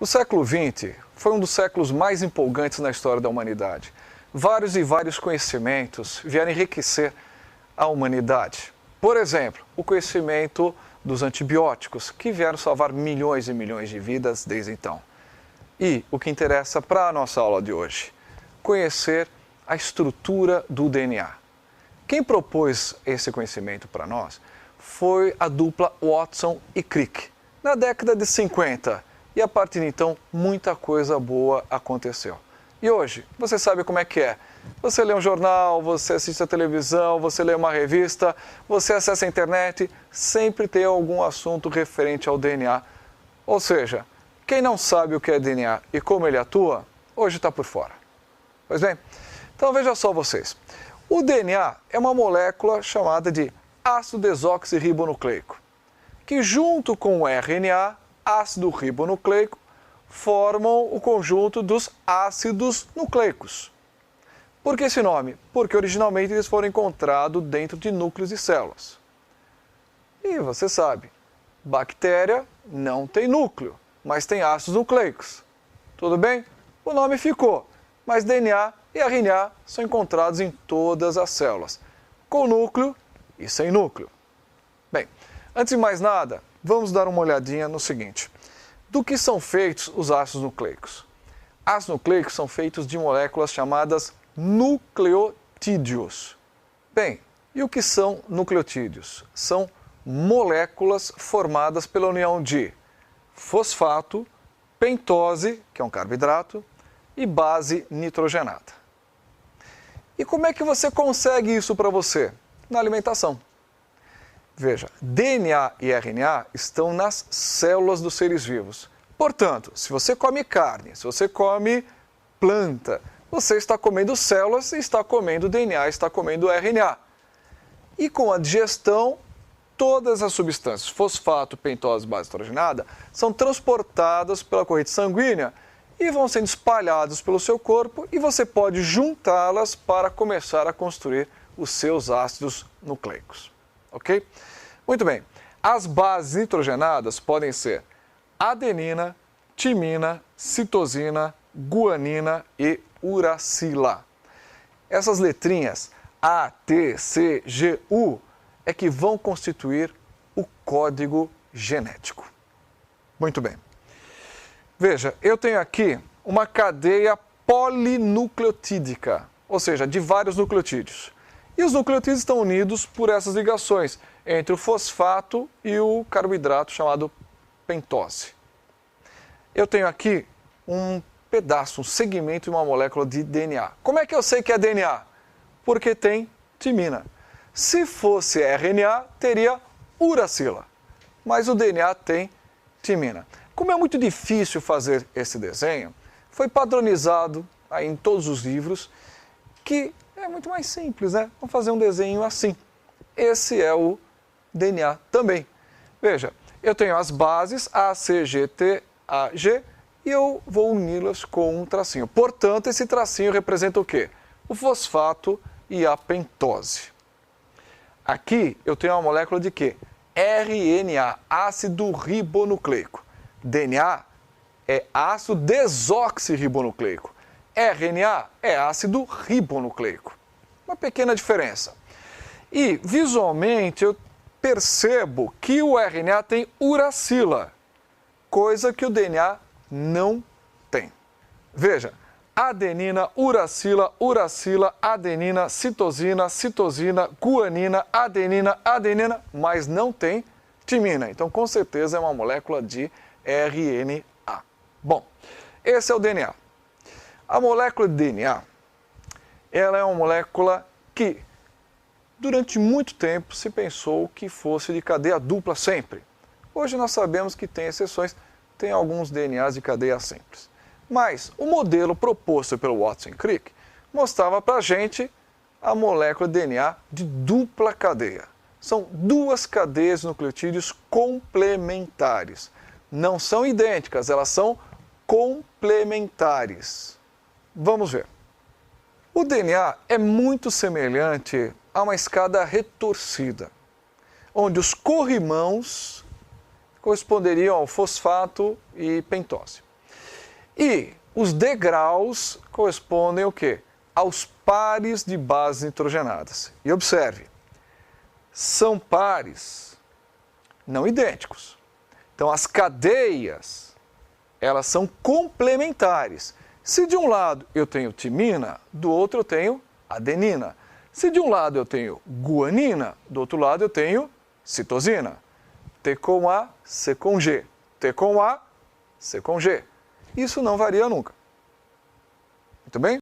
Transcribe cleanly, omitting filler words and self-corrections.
O século XX foi um dos séculos mais empolgantes na história da humanidade. Vários e vários conhecimentos vieram enriquecer a humanidade. Por exemplo, o conhecimento dos antibióticos, que vieram salvar milhões e milhões de vidas desde então. E o que interessa para a nossa aula de hoje, conhecer a estrutura do DNA. Quem propôs esse conhecimento para nós foi a dupla Watson e Crick, na década de 50. E a partir de então, muita coisa boa aconteceu. E hoje, você sabe como é que é. Você lê um jornal, você assiste a televisão, você lê uma revista, você acessa a internet, sempre tem algum assunto referente ao DNA. Ou seja, quem não sabe o que é DNA e como ele atua, hoje está por fora. Pois bem, então veja só vocês. O DNA é uma molécula chamada de ácido desoxirribonucleico, que junto com o RNA, ácido ribonucleico, formam o conjunto dos ácidos nucleicos. Por que esse nome? Porque originalmente eles foram encontrados dentro de núcleos de células. E você sabe, bactéria não tem núcleo, mas tem ácidos nucleicos. Tudo bem? O nome ficou, mas DNA e RNA são encontrados em todas as células, com núcleo e sem núcleo. Bem, antes de mais nada, vamos dar uma olhadinha no seguinte. Do que são feitos os ácidos nucleicos? Ácidos nucleicos são feitos de moléculas chamadas nucleotídeos. Bem, e o que são nucleotídeos? São moléculas formadas pela união de fosfato, pentose, que é um carboidrato, e base nitrogenada. E como é que você consegue isso para você? Na alimentação. Veja, DNA e RNA estão nas células dos seres vivos. Portanto, se você come carne, se você come planta, você está comendo células, está comendo DNA, está comendo RNA. E com a digestão, todas as substâncias, fosfato, pentose, base nitrogenada, são transportadas pela corrente sanguínea e vão sendo espalhadas pelo seu corpo e você pode juntá-las para começar a construir os seus ácidos nucleicos. Ok? Muito bem. As bases nitrogenadas podem ser adenina, timina, citosina, guanina e uracila. Essas letrinhas A, T, C, G, U é que vão constituir o código genético. Muito bem. Veja, eu tenho aqui uma cadeia polinucleotídica, ou seja, de vários nucleotídeos. E os nucleotídeos estão unidos por essas ligações entre o fosfato e o carboidrato chamado pentose. Eu tenho aqui um pedaço, um segmento de uma molécula de DNA. Como é que eu sei que é DNA? Porque tem timina. Se fosse RNA, teria uracila. Mas o DNA tem timina. Como é muito difícil fazer esse desenho, foi padronizado aí em todos os livros que é muito mais simples, né? Vamos fazer um desenho assim. Esse é o DNA também. Veja, eu tenho as bases A, C, G, T, A, G e eu vou uni-las com um tracinho. Portanto, esse tracinho representa o quê? O fosfato e a pentose. Aqui eu tenho uma molécula de quê? RNA, ácido ribonucleico. DNA é ácido desoxirribonucleico. RNA é ácido ribonucleico. Uma pequena diferença. E, visualmente, eu percebo que o RNA tem uracila, coisa que o DNA não tem. Veja, adenina, uracila, uracila, adenina, citosina, citosina, guanina, adenina, mas não tem timina. Então, com certeza, é uma molécula de RNA. Bom, esse é o DNA. A molécula de DNA, ela é uma molécula que, durante muito tempo, se pensou que fosse de cadeia dupla sempre. Hoje nós sabemos que tem exceções, tem alguns DNAs de cadeia simples. Mas o modelo proposto pelo Watson e Crick mostrava para a gente a molécula de DNA de dupla cadeia. São duas cadeias de nucleotídeos complementares. Não são idênticas, elas são complementares. Vamos ver. O DNA é muito semelhante a uma escada retorcida, onde os corrimãos corresponderiam ao fosfato e pentose. E os degraus correspondem ao quê? Aos pares de bases nitrogenadas. E observe, são pares não idênticos. Então, as cadeias, elas são complementares. Se de um lado eu tenho timina, do outro eu tenho adenina. Se de um lado eu tenho guanina, do outro lado eu tenho citosina. T com A, C com G. T com A, C com G. Isso não varia nunca. Muito bem?